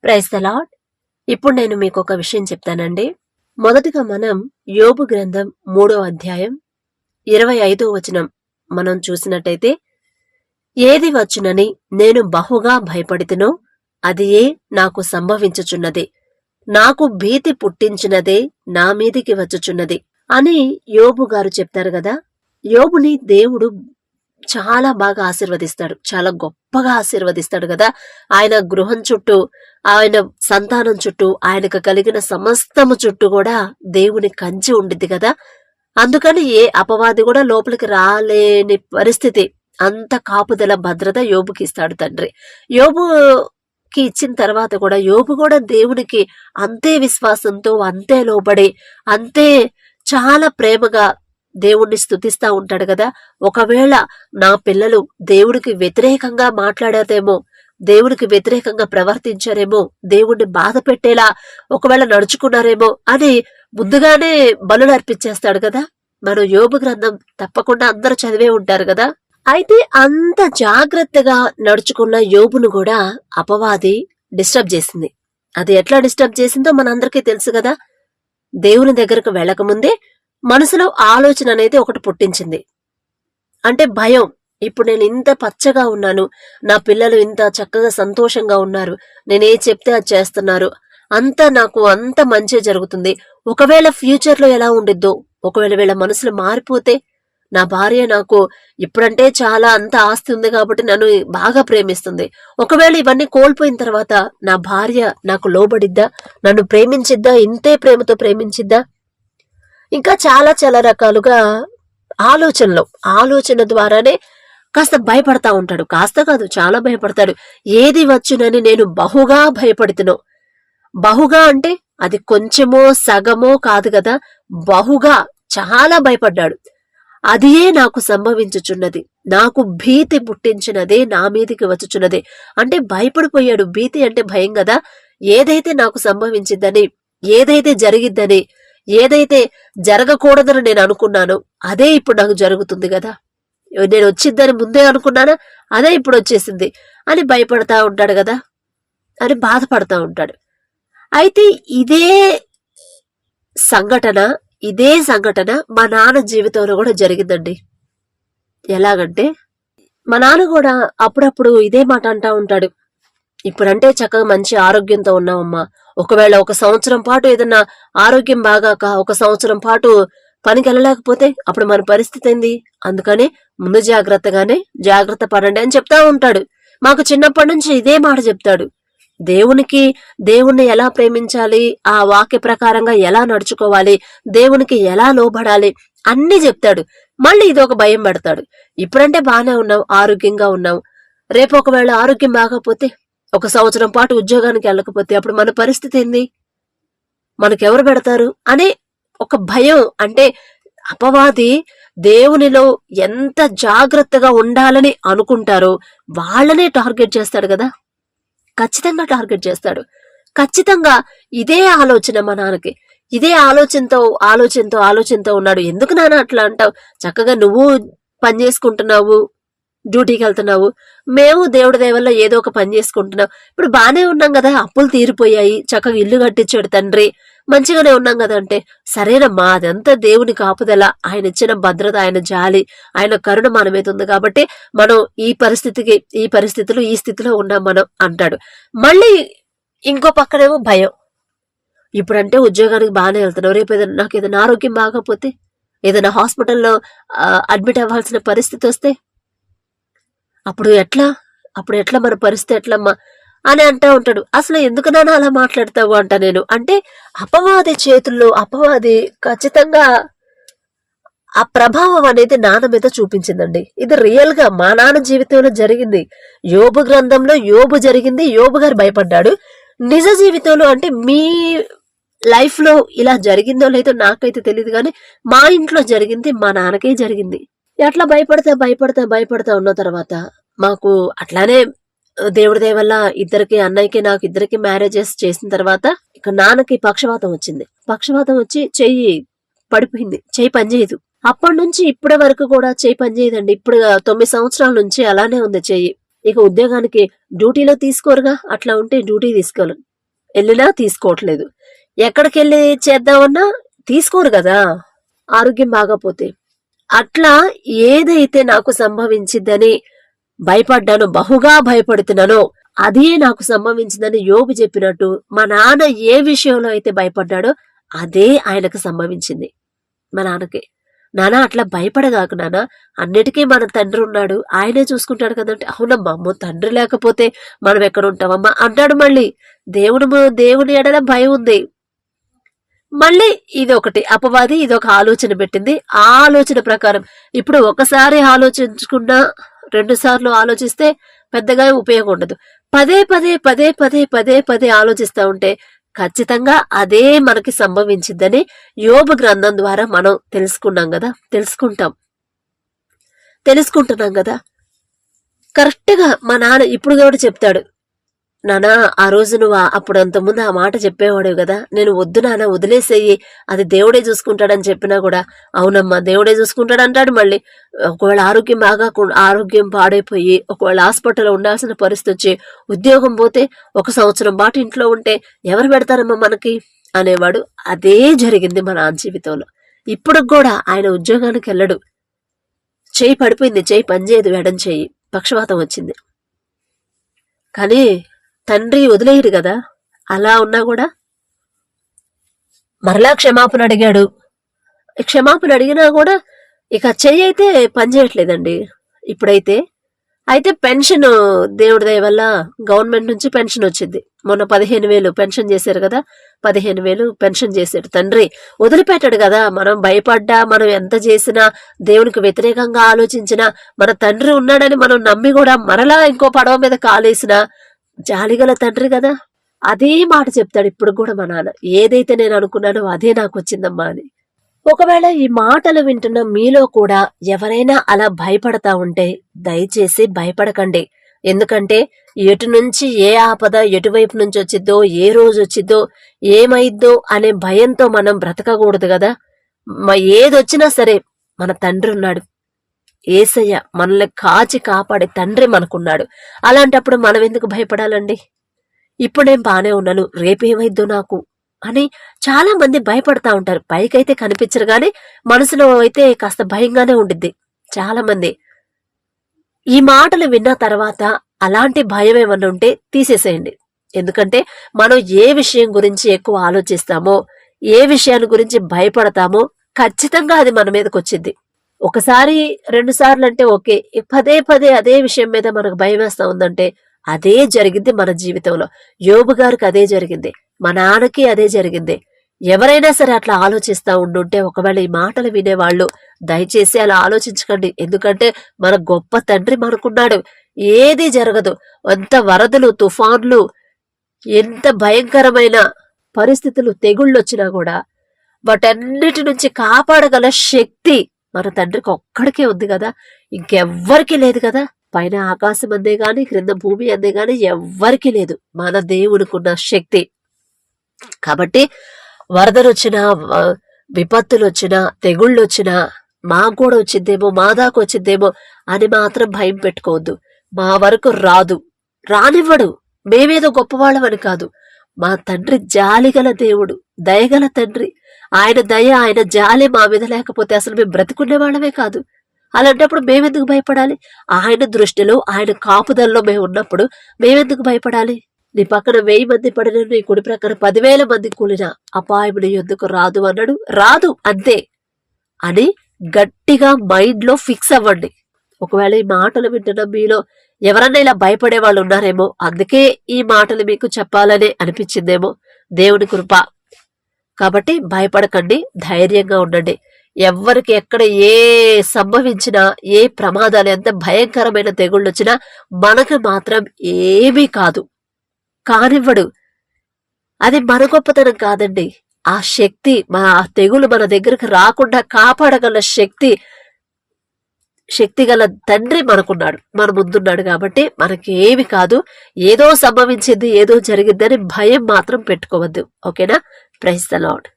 Praise the lord. ఇప్పుడు నేను మీకు ఒక విషయం చెప్తానండి. మొదటిగా మనం యోబు గ్రంథం 3వ అధ్యాయం 25వ వచనం మనం చూసినట్టయితే, ఏది వచ్చునని నేను బహుగా భయపడితినో అది నాకు సంభవించుచున్నది, నాకు భీతి పుట్టించినదే నా మీదికి వచ్చుచున్నది అని యోబు గారు చెప్తారు కదా. యోబుని దేవుడు చాలా బాగా ఆశీర్వదిస్తాడు, చాలా గొప్పగా ఆశీర్వదిస్తాడు కదా. ఆయన గృహం చుట్టూ, ఆయన సంతానం చుట్టూ, ఆయనకు కలిగిన సమస్తము చుట్టూ కూడా దేవుని కంచి ఉండిద్ది కదా. అందుకని ఏ అపవాది కూడా లోపలికి రాలేని పరిస్థితి, అంత కాపుదల భద్రత యోబుకి ఇస్తాడు తండ్రి. యోబుకి ఇచ్చిన తర్వాత కూడా యోబు కూడా దేవునికి అంతే విశ్వాసంతో, అంతే లోబడి, అంతే చాలా ప్రేమగా దేవుణ్ణి స్తుతిస్తా ఉంటాడు కదా. ఒకవేళ నా పిల్లలు దేవుడికి వ్యతిరేకంగా మాట్లాడారేమో, దేవుడికి వ్యతిరేకంగా ప్రవర్తించారేమో, దేవుణ్ణి బాధ పెట్టేలా ఒకవేళ నడుచుకున్నారేమో అని ముందుగానే బలులు అర్పించేస్తాడు కదా. మనం యోబు గ్రంథం తప్పకుండా అందరూ చదివే ఉంటారు కదా. అయితే అంత జాగ్రత్తగా నడుచుకున్న యోబును కూడా అపవాది డిస్టర్బ్ చేసింది. అది ఎట్లా డిస్టర్బ్ చేసిందో మనందరికీ తెలుసు కదా. దేవుని దగ్గరకు వెళ్లకముందే మనసులో ఆలోచన అనేది ఒకటి పుట్టించింది. అంటే భయం. ఇప్పుడు నేను ఇంత పచ్చగా ఉన్నాను, నా పిల్లలు ఇంత చక్కగా సంతోషంగా ఉన్నారు, నేనే చెప్తే అది చేస్తున్నారు, నాకు అంత మంచి జరుగుతుంది. ఒకవేళ ఫ్యూచర్ లో ఎలా ఉండిద్దో, ఒకవేళ వీళ్ళ మనసులు మారిపోతే, నా భార్య నాకు ఇప్పుడంటే చాలా అంత ఆస్తి ఉంది కాబట్టి నన్ను బాగా ప్రేమిస్తుంది, ఒకవేళ ఇవన్నీ కోల్పోయిన తర్వాత నా భార్య నాకు లోబడిద్దా, నన్ను ప్రేమించిద్దా, ఇంతే ప్రేమతో ప్రేమించిద్దా, ఇంకా చాలా చాలా రకాలుగా ఆలోచన ద్వారానే కాస్త భయపడతా ఉంటాడు. కాస్త కాదు, చాలా భయపడతాడు. ఏది వచ్చునని నేను బహుగా భయపడుతున్నా. బహుగా అంటే అది కొంచెమో సగమో కాదు కదా, బహుగా చాలా భయపడ్డాడు. అదియే నాకు సంభవించుచున్నది, నాకు భీతి పుట్టించినదే నా మీదికి వచ్చుచున్నది. అంటే భయపడిపోయాడు. భీతి అంటే భయం కదా. ఏదైతే నాకు సంభవించిద్దని, ఏదైతే జరిగిద్దని, ఏదైతే జరగకూడదని నేను అనుకున్నానో అదే ఇప్పుడు నాకు జరుగుతుంది కదా. నేను వచ్చిద్దని ముందే అనుకున్నానా, అదే ఇప్పుడు వచ్చేసింది అని భయపడతా ఉంటాడు కదా, అని బాధపడతా ఉంటాడు. అయితే ఇదే సంఘటన మా నాన్న జీవితంలో కూడా జరిగిందండి. ఎలాగంటే, మా నాన్న కూడా అప్పుడప్పుడు ఇదే మాట అంటా ఉంటాడు. ఇప్పుడంటే చక్కగా మంచి ఆరోగ్యంతో ఉన్నామమ్మా, ఒకవేళ 1 సంవత్సరం పాటు ఏదన్నా ఆరోగ్యం బాగాక 1 సంవత్సరం పాటు పనికి వెళ్ళలేకపోతే అప్పుడు మన పరిస్థితి ఏంది, అందుకని ముందు జాగ్రత్త పడండి అని చెప్తా ఉంటాడు. మాకు చిన్నప్పటి నుంచి ఇదే మాట చెప్తాడు. దేవుణ్ణి ఎలా ప్రేమించాలి, ఆ వాక్య ప్రకారంగా ఎలా నడుచుకోవాలి, దేవునికి ఎలా లోబడాలి అన్ని చెప్తాడు. మళ్ళీ ఇదొక భయం పెడతాడు. ఇప్పుడంటే బానే ఉన్నావు, ఆరోగ్యంగా ఉన్నావు, రేపు ఒకవేళ ఆరోగ్యం బాగపోతే 1 సంవత్సరం పాటు ఉద్యోగానికి వెళ్ళకపోతే అప్పుడు మన పరిస్థితి ఏంది, మనకెవరు పెడతారు అనే ఒక భయం. అంటే అపవాది దేవునిలో ఎంత జాగ్రత్తగా ఉండాలని అనుకుంటారో వాళ్ళనే టార్గెట్ చేస్తాడు కదా. ఖచ్చితంగా టార్గెట్ చేస్తాడు. ఖచ్చితంగా ఇదే ఆలోచన మా నాన్నకి. ఇదే ఆలోచనతో ఉన్నాడు. ఎందుకు నాన్న అట్లా అంటావు, చక్కగా నువ్వు పని చేసుకుంటున్నావు, డ్యూటీకి వెళ్తున్నావు, మేము దేవుడి దయవల్ల ఏదో ఒక పని చేసుకుంటున్నాం, ఇప్పుడు బానే ఉన్నాం కదా, అప్పులు తీరిపోయాయి, చక్కగా ఇల్లు కట్టించాడు తండ్రి, మంచిగానే ఉన్నాం కదా అంటే, సరేనమ్మా అదంతా దేవుని కాపుదల, ఆయన ఇచ్చిన భద్రత, ఆయన జాలి, ఆయన కరుణ మన మీద ఉంది కాబట్టి మనం ఈ స్థితిలో ఉన్నాం మనం అంటాడు. మళ్ళీ ఇంకో పక్కనేమో భయం. ఇప్పుడంటే ఉద్యోగానికి బాగానే వెళ్తున్నావు, రేపు నాకు ఏదైనా ఆరోగ్యం బాగపోతే, ఏదైనా హాస్పిటల్లో అడ్మిట్ అవ్వాల్సిన పరిస్థితి వస్తే అప్పుడు ఎట్లా మన పరిస్థితి ఎట్లమ్మా అని అంటా ఉంటాడు. అసలు ఎందుకు నాన్న అలా మాట్లాడతావు అంట నేను. అంటే అపవాది చేతుల్లో, అపవాది ఖచ్చితంగా ఆ ప్రభావం అనేది నాన్న మీద చూపించిందండి. ఇది రియల్ గా మా నాన్న జీవితంలో జరిగింది. యోబు గ్రంథంలో యోబు జరిగింది, యోబు గారు భయపడ్డాడు. నిజ జీవితంలో అంటే మీ లైఫ్ లో ఇలా జరిగిందో లేదో నాకైతే తెలియదు, కానీ మా ఇంట్లో జరిగింది, మా నాన్నకే జరిగింది. అట్లా భయపడతా ఉన్న తర్వాత మాకు అట్లానే దేవుడి దయ వల్ల అన్నయ్యకి నాకు ఇద్దరికి మ్యారేజెస్ చేసిన తర్వాత ఇక నాన్నకి పక్షవాతం వచ్చి చెయ్యి పడిపోయింది, చెయ్యి పనిచేయదు. అప్పటి నుంచి ఇప్పటి వరకు కూడా చెయ్యి పనిచేయదండి. ఇప్పుడు 9 సంవత్సరాల నుంచి అలానే ఉంది చెయ్యి. ఇక ఉద్యోగానికి డ్యూటీలో తీసుకోరుగా, అట్లా ఉంటే డ్యూటీ తీసుకోవాలి. వెళ్ళినా తీసుకోవట్లేదు. ఎక్కడికి వెళ్ళి చేద్దామన్నా తీసుకోరు కదా ఆరోగ్యం బాగపోతే. అట్లా ఏదైతే నాకు సంభవించిందని భయపడ్డానో, బహుగా భయపడుతున్నానో అదే నాకు సంభవించిందని యోబు చెప్పినట్టు మా నాన్న ఏ విషయంలో అయితే భయపడ్డాడో అదే ఆయనకు సంభవించింది. మా నాన్నకి, నాన్న అట్లా భయపడగాకు నాన్న, అన్నిటికీ మన తండ్రి ఉన్నాడు, ఆయనే చూసుకుంటాడు కదంటే, అవునమ్మా, అమ్మో తండ్రి లేకపోతే మనం ఎక్కడ ఉంటామమ్మా అంటాడు. మళ్ళీ దేవుని ఎడల భయం ఉంది. మళ్ళీ ఇది ఒకటి అపవాది ఇదొక ఆలోచన పెట్టింది. ఆ ఆలోచన ప్రకారం ఇప్పుడు ఒకసారి ఆలోచించకుండా 2 సార్లు ఆలోచిస్తే పెద్దగా ఉపయోగం ఉండదు. పదే పదే పదే పదే పదే పదే ఆలోచిస్తా ఉంటే ఖచ్చితంగా అదే మనకి సంభవించిందని యోబు గ్రంథం ద్వారా మనం తెలుసుకుంటున్నాం కదా. కరెక్ట్ గా మా నాన్న ఇప్పుడు కూడా చెప్తాడు, నానా ఆ రోజు నువ్వు అప్పుడు అంతకుముందు ఆ మాట చెప్పేవాడు కదా, నేను వద్దు నాన్న వదిలేసేయి, అది దేవుడే చూసుకుంటాడని చెప్పినా కూడా అవునమ్మా దేవుడే చూసుకుంటాడు అంటాడు. మళ్ళీ ఒకవేళ ఆరోగ్యం పాడైపోయి ఒకవేళ హాస్పిటల్లో ఉండాల్సిన పరిస్థితి వచ్చి ఉద్యోగం పోతే 1 సంవత్సరం పాటు ఇంట్లో ఉంటే ఎవరు పెడతారమ్మా మనకి అనేవాడు. అదే జరిగింది మన జీవితంలో. ఇప్పుడు కూడా ఆయన ఉద్యోగానికి వెళ్ళడు, చెయ్యి పడిపోయింది, చెయ్యి పనిచేయదు, ఎడం చెయ్యి పక్షవాతం వచ్చింది. కానీ తండ్రి వదిలేయడు కదా. అలా ఉన్నా కూడా మరలా క్షమాపణ అడిగాడు. క్షమాపణ అడిగినా కూడా ఇక చెయ్యి అయితే పనిచేయట్లేదండి ఇప్పుడైతే. అయితే పెన్షన్ దేవుడి దయ వల్ల గవర్నమెంట్ నుంచి పెన్షన్ వచ్చింది. మొన్న 15,000 పెన్షన్ చేశారు కదా, 15,000 పెన్షన్ చేశాడు. తండ్రి వదిలిపెట్టాడు కదా. మనం భయపడ్డా, మనం ఎంత చేసినా, దేవునికి వ్యతిరేకంగా ఆలోచించినా, మన తండ్రి ఉన్నాడని మనం నమ్మి కూడా మరలా ఇంకో పడవ మీద కాలేసినా జాలిగల తండ్రి కదా. అదే మాట చెప్తాడు ఇప్పుడు కూడా మా నాన్న, ఏదైతే నేను అనుకున్నానో అదే నాకు వచ్చిందమ్మా అని. ఒకవేళ ఈ మాటలు వింటున్న మీలో కూడా ఎవరైనా అలా భయపడతా ఉంటే దయచేసి భయపడకండి. ఎందుకంటే ఎటు నుంచి ఏ ఆపద ఎటువైపు నుంచి వచ్చిద్దో, ఏ రోజు వచ్చిద్దో, ఏమైద్దో అనే భయంతో మనం బ్రతకకూడదు కదా. ఏదొచ్చినా సరే మన తండ్రి ఉన్నాడు, యేసయ్య మనల్ని కాచి కాపాడే తండ్రి మనకున్నాడు. అలాంటప్పుడు మనం ఎందుకు భయపడాలండి? ఇప్పుడు నేను బానే ఉన్నాను, రేపేమైద్దో నాకు అని చాలా మంది భయపడతా ఉంటారు. పైకైతే కనిపించరు గాని మనసులో అయితే కాస్త భయంగానే ఉండిద్ది చాలా మంది. ఈ మాటలు విన్న తర్వాత అలాంటి భయం ఏమన్నా ఉంటే తీసేసేయండి. ఎందుకంటే మనం ఏ విషయం గురించి ఎక్కువ ఆలోచిస్తామో, ఏ విషయాన్ని గురించి భయపడతామో ఖచ్చితంగా అది మన మీదకి వచ్చింది. ఒకసారి 2 సార్లు అంటే ఓకే, పదే పదే అదే విషయం మీద మనకు భయం వేస్తా ఉందంటే అదే జరిగింది మన జీవితంలో. యోబు గారికి అదే జరిగింది, మా నాన్నకి అదే జరిగింది. ఎవరైనా సరే అట్లా ఆలోచిస్తా ఉండుంటే, ఒకవేళ ఈ మాటలు వినేవాళ్ళు దయచేసి అలా ఆలోచించకండి. ఎందుకంటే మన గొప్ప తండ్రి మనకున్నాడు, ఏది జరగదు. అంత వరదలు, తుఫాన్లు, ఎంత భయంకరమైన పరిస్థితులు, తెగుళ్ళు వచ్చినా కూడా వాటన్నిటి నుంచి కాపాడగల శక్తి మన తండ్రికి ఒక్కడికే ఉంది కదా, ఇంకెవ్వరికి లేదు కదా. పైన ఆకాశం అందే గాని, క్రింద భూమి అందే గాని ఎవ్వరికి లేదు మన దేవుడికున్న శక్తి. కాబట్టి వరదలు వచ్చినా, విపత్తులు వచ్చినా, తెగుళ్ళు వచ్చినా, మాకు కూడా వచ్చిద్దేమో, మా దాకా వచ్చిద్దేమో అని మాత్రం భయం పెట్టుకోవద్దు. మా వరకు రానివ్వడు. మేమేదో గొప్పవాళ్ళమని కాదు, మా తండ్రి జాలిగల దేవుడు, దయగల తండ్రి. ఆయన దయ, ఆయన జాలి మా మీద లేకపోతే అసలు మేము బ్రతుకునే వాళ్ళమే కాదు. అలాంటప్పుడు మేమెందుకు భయపడాలి? ఆయన దృష్టిలో, ఆయన కాపుదల్లో మేము ఉన్నప్పుడు మేమెందుకు భయపడాలి? నీ పక్కన 1000 మంది పడిన, నీ కుడి ప్రక్కన 10,000 మంది కూలినా అపాయం నీ ఎందుకు రాదు అన్నాడు. రాదు అంతే అని గట్టిగా మైండ్ లో ఫిక్స్ అవ్వండి. ఒకవేళ ఈ మాటలు వింటున్న మీలో ఎవరన్నా ఇలా భయపడే వాళ్ళు ఉన్నారేమో, అందుకే ఈ మాటలు మీకు చెప్పాలనే అనిపించిందేమో, దేవుని కృప. కాబట్టి భయపడకండి, ధైర్యంగా ఉండండి. ఎవరికి ఎక్కడ ఏ సంభవించినా, ఏ ప్రమాదాలు, ఎంత భయంకరమైన తెగుళ్ళు వచ్చినా మనకు మాత్రం ఏమీ కానివ్వడు. అది మన గొప్పతనం కాదండి. ఆ శక్తి, ఆ తెగులు మన దగ్గరకు రాకుండా కాపాడగల శక్తిగల తండ్రి మనకున్నాడు, మన ముందున్నాడు. కాబట్టి మనకి ఏమి కాదు. ఏదో సంభవించింది, ఏదో జరిగిందని భయం మాత్రం పెట్టుకోవద్దు. ఓకేనా? Praise the lord.